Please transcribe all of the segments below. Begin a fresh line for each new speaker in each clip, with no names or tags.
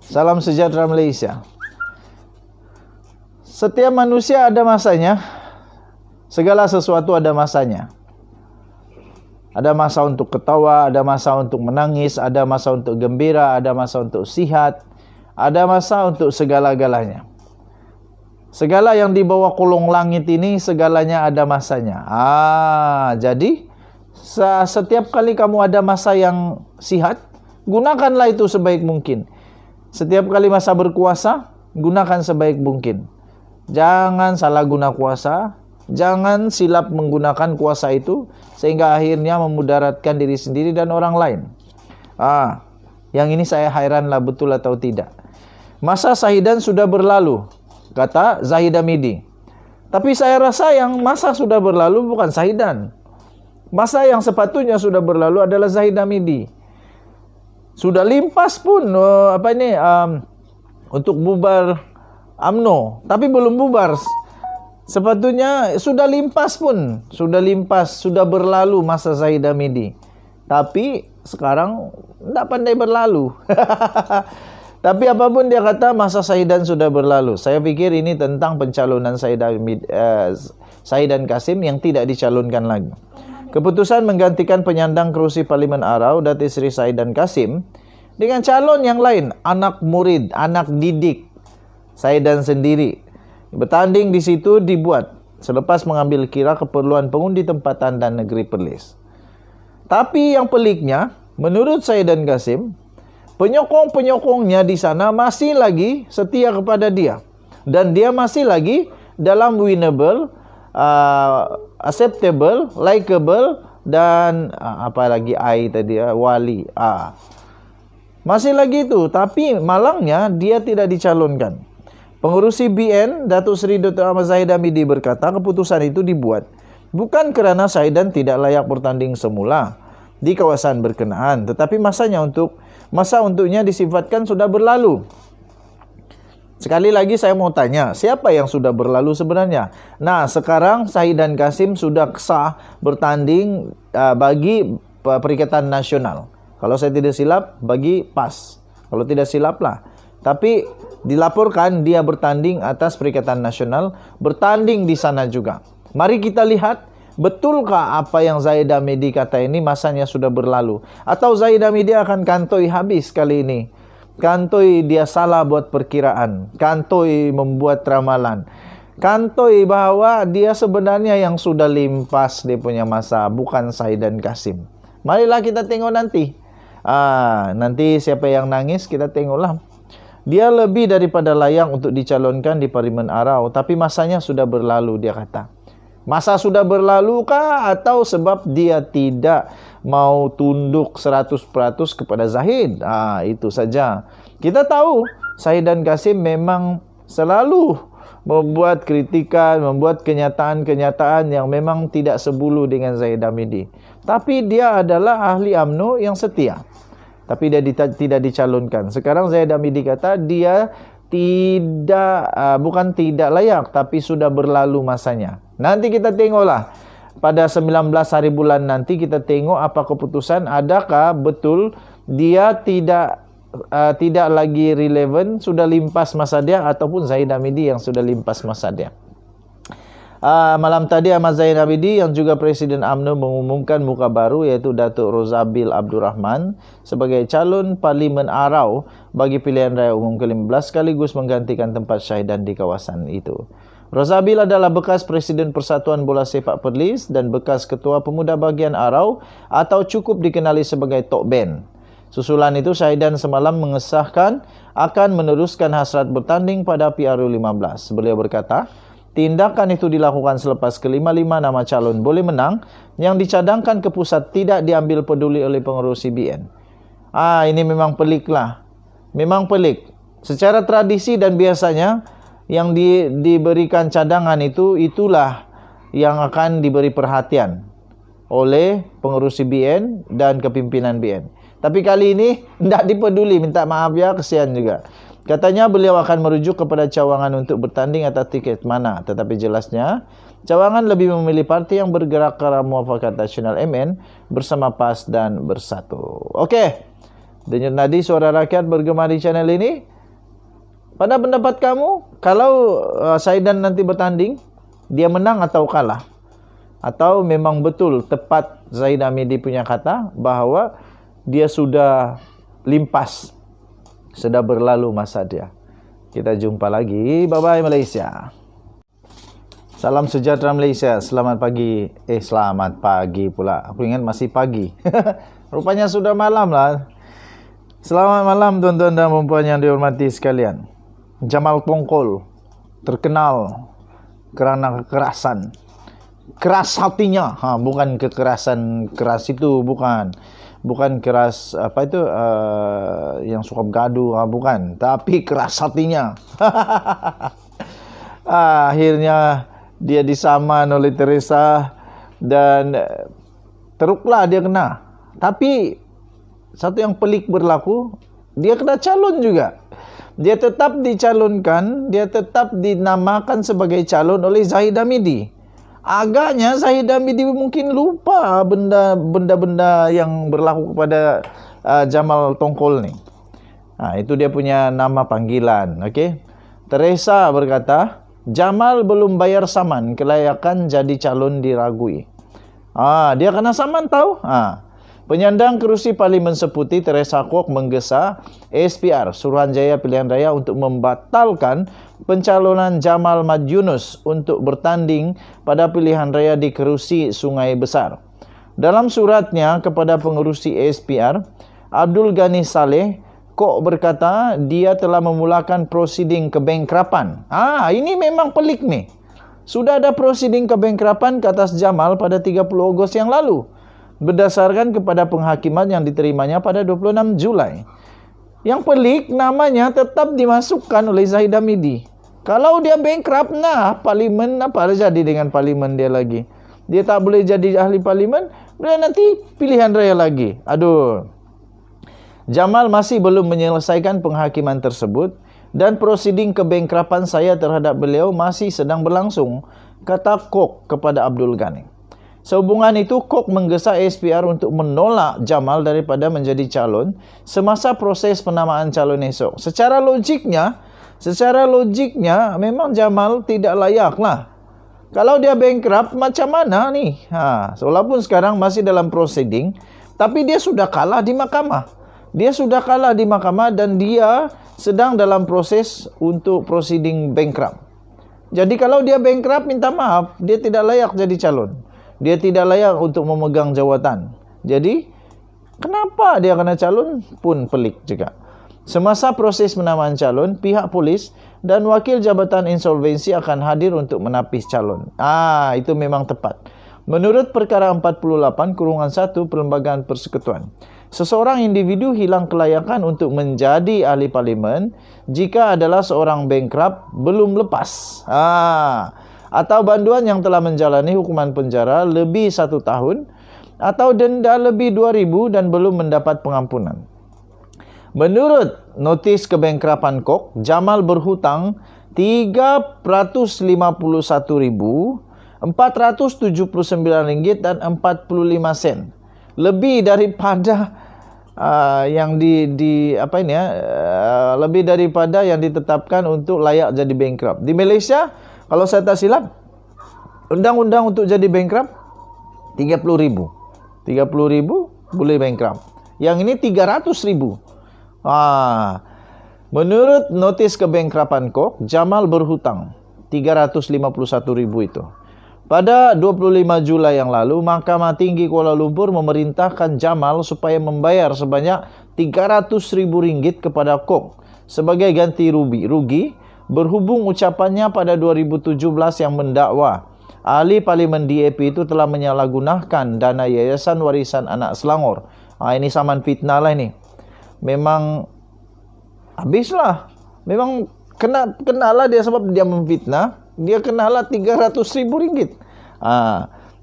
Salam sejahtera Malaysia. Setiap manusia ada masanya. Segala sesuatu ada masanya. Ada masa untuk ketawa, ada masa untuk menangis, ada masa untuk gembira, ada masa untuk sihat, ada masa untuk segala-galanya. Segala yang di bawah kolong langit ini, segalanya ada masanya. Jadi setiap kali kamu ada masa yang sihat, gunakanlah itu sebaik mungkin. Setiap kali masa berkuasa, gunakan sebaik mungkin. Jangan salah guna kuasa, jangan silap menggunakan kuasa itu sehingga akhirnya memudaratkan diri sendiri dan orang lain. Yang ini saya heranlah betul atau tidak. Masa Sahidan sudah berlalu, kata Zahid Hamidi. Tapi saya rasa yang masa sudah berlalu bukan Sahidan. Masa yang sepatutnya sudah berlalu adalah Zahid Hamidi. Sudah limpas pun untuk bubar UMNO, tapi belum bubar. Sepatutnya sudah limpas pun, sudah berlalu masa Zahid Hamidi. Tapi sekarang tidak pandai berlalu. Tapi apapun dia kata, masa Sahidan sudah berlalu. Saya pikir ini tentang pencalonan Sahidan Kasim yang tidak dicalonkan lagi. Keputusan menggantikan penyandang kerusi Parlimen Arau, Datuk Seri Sahidan Kasim, dengan calon yang lain, anak murid, anak didik Sahidan sendiri. Bertanding di situ dibuat selepas mengambil kira keperluan pengundi tempatan dan negeri Perlis. Tapi yang peliknya, menurut Sahidan Kasim, penyokong-penyokongnya di sana masih lagi setia kepada dia. Dan dia masih lagi dalam winnable, acceptable, likable, dan wali. Masih lagi itu, tapi malangnya dia tidak dicalonkan. Pengurusi BN, Datuk Seri Dr. Ahmad Zahid Hamidi berkata, keputusan itu dibuat bukan kerana Sahidan tidak layak bertanding semula di kawasan berkenaan, tetapi masa untuknya disifatkan sudah berlalu. Sekali lagi saya mau tanya, siapa yang sudah berlalu sebenarnya? Nah, sekarang Sahidan Kasim sudah sah bertanding bagi Perikatan Nasional. Kalau saya tidak silap, bagi PAS. Kalau tidak silap lah. Tapi dilaporkan dia bertanding atas Perikatan Nasional, bertanding di sana juga. Mari kita lihat, betulkah apa yang Zahid Hamidi kata ini masanya sudah berlalu? Atau Zahid Hamidi akan kantoi habis kali ini? Kantoi dia salah buat perkiraan. Kantoi membuat ramalan. Kantoi bahwa dia sebenarnya yang sudah limpas dia punya masa, bukan Sahidan Kasim. Marilah kita tengok nanti. Nanti siapa yang nangis kita tengoklah. Dia lebih daripada layak untuk dicalonkan di Parlimen Arau, tapi masanya sudah berlalu, dia kata. Masa sudah berlalu kah atau sebab dia tidak mau tunduk 100% kepada Zahid? Itu saja. Kita tahu Sahidan Kasim memang selalu membuat kritikan, membuat kenyataan-kenyataan yang memang tidak sebulu dengan Zahid Hamidi. Tapi dia adalah ahli UMNO yang setia. Tapi dia tidak dicalonkan. Sekarang Zahid Hamidi kata dia bukan tidak layak, tapi sudah berlalu masanya. Nanti kita tengoklah. Pada 19 hari bulan nanti kita tengok apa keputusan. Adakah betul dia tidak lagi relevan, sudah limpas masa dia, ataupun Zahid Hamidi yang sudah limpas masa dia. Malam tadi Ahmad Zahid Hamidi yang juga Presiden UMNO mengumumkan muka baru, iaitu Datuk Rozabil Abdul Rahman sebagai calon Parlimen Arau bagi pilihan raya umum ke-15 sekaligus menggantikan tempat Sahidan di kawasan itu. Rozabil adalah bekas Presiden Persatuan Bola Sepak Perlis dan bekas Ketua Pemuda Bahagian Arau atau cukup dikenali sebagai Tok Ben. Susulan itu, Sahidan semalam mengesahkan akan meneruskan hasrat bertanding pada PRU 15. Beliau berkata, tindakan itu dilakukan selepas kelima-lima nama calon boleh menang yang dicadangkan ke pusat tidak diambil peduli oleh pengurusi BN. Ini memang pelik lah. Memang pelik. Secara tradisi dan biasanya yang diberikan cadangan itulah yang akan diberi perhatian oleh pengurusi BN dan kepimpinan BN. Tapi kali ini tidak dipeduli, minta maaf ya, kesian juga. Katanya beliau akan merujuk kepada cawangan untuk bertanding atas tiket mana. Tetapi jelasnya, cawangan lebih memilih parti yang bergerak ke arah Muafakat Nasional MN bersama PAS dan Bersatu. Okey, denyut nadi suara rakyat bergema di channel ini. Pada pendapat kamu, kalau Saidan nanti bertanding, dia menang atau kalah? Atau memang betul tepat Zaid Hamidi punya kata bahawa dia sudah limpas, sudah berlalu masa dia. Kita jumpa lagi. Bye-bye Malaysia. Salam sejahtera Malaysia. Selamat pagi. Selamat pagi pula. Aku ingat masih pagi. Rupanya sudah malam lah. Selamat malam tuan-tuan dan puan yang dihormati sekalian. Jamal Tongkol terkenal kerana kekerasan. Keras hatinya. Bukan kekerasan keras itu, bukan. Bukan keras apa itu yang suka bergaduh, bukan. Tapi keras hatinya. Akhirnya dia disaman oleh Teresa dan teruklah dia kena. Tapi satu yang pelik berlaku, dia kena calon juga. Dia tetap dicalonkan, dia tetap dinamakan sebagai calon oleh Zahid Hamidi. Agaknya Zahid Hamidi mungkin lupa benda-benda yang berlaku kepada Jamal Tongkol ni. Itu dia punya nama panggilan. Okay? Teresa berkata, Jamal belum bayar saman, kelayakan jadi calon diragui. Dia kena saman tahu? Penyandang kerusi Parlimen Seputi Teresa Kwok menggesa SPR Suruhanjaya Pilihan Raya untuk membatalkan pencalonan Jamal Mad Yunus untuk bertanding pada pilihan raya di kerusi Sungai Besar. Dalam suratnya kepada pengerusi SPR, Abdul Ghani Saleh, Kwok berkata dia telah memulakan prosiding kebangkrapan. Ini memang pelik nih. Sudah ada prosiding kebangkrapan ke atas Jamal pada 30 Ogos yang lalu. Berdasarkan kepada penghakiman yang diterimanya pada 26 Julai. Yang pelik, namanya tetap dimasukkan oleh Zahid Hamidi. Kalau dia bankrupt, parlimen apa jadi dengan parlimen dia lagi? Dia tak boleh jadi ahli parlimen, dan nanti pilihan raya lagi. Aduh. Jamal masih belum menyelesaikan penghakiman tersebut dan prosiding kebangkrapan saya terhadap beliau masih sedang berlangsung, kata Kwok kepada Abdul Ghani. Sehubungan itu, Kwok menggesa SPR untuk menolak Jamal daripada menjadi calon semasa proses penamaan calon esok. Secara logiknya memang Jamal tidak layak lah. Kalau dia bankrupt, macam mana ni? Walaupun sekarang masih dalam proceeding, tapi dia sudah kalah di mahkamah. Dan dia sedang dalam proses untuk proceeding bankrupt. Jadi kalau dia bankrupt, minta maaf, dia tidak layak jadi calon. Dia tidak layak untuk memegang jawatan. Jadi, kenapa dia kena calon pun pelik juga. Semasa proses penamaan calon, pihak polis dan wakil jabatan insolvensi akan hadir untuk menapis calon. Itu memang tepat. Menurut perkara 48/1 Perlembagaan Persekutuan, seseorang individu hilang kelayakan untuk menjadi ahli parlimen jika adalah seorang bankrupt belum lepas. Atau banduan yang telah menjalani hukuman penjara lebih 1 tahun atau denda lebih 2,000 dan belum mendapat pengampunan. Menurut notis kebangkrapan Kwok, Jamal berhutang RM351.479 dan 45 sen. Lebih daripada lebih daripada yang ditetapkan untuk layak jadi bankrupt. Di Malaysia, kalau saya tak silap, undang-undang untuk jadi bankrupt 30,000. 30,000 boleh bankrupt. Yang ini 300,000. Menurut notis kebangkrapan Kwok, Jamal berhutang 351,000 itu. Pada 25 Julai yang lalu, Mahkamah Tinggi Kuala Lumpur memerintahkan Jamal supaya membayar sebanyak RM300,000 kepada Kwok sebagai ganti rugi berhubung ucapannya pada 2017 yang mendakwa ahli parlimen DAP itu telah menyalahgunakan dana Yayasan Warisan Anak Selangor. Ini saman fitnah lah ini. Memang habislah. Memang kenalah dia sebab dia memfitnah. Dia kenalah RM300,000.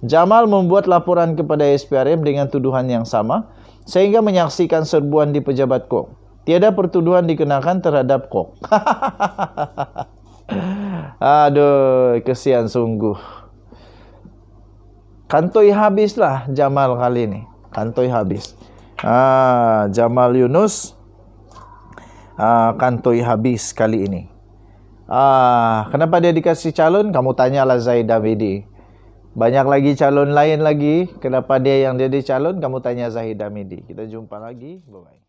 Jamal membuat laporan kepada SPRM dengan tuduhan yang sama sehingga menyaksikan serbuan di pejabat Kwok. Tiada pertuduhan dikenakan terhadap Kwok. Aduh, kesian sungguh. Kantoi habislah Jamal kali ini. Kantoi habis. Jamal Yunus kantoi habis kali ini. Kenapa dia dikasih calon? Kamu tanyalah Zaid Hamidi. Banyak lagi calon lain lagi. Kenapa dia yang jadi calon? Kamu tanya Zahid Hamidi. Kita jumpa lagi. Bye-bye.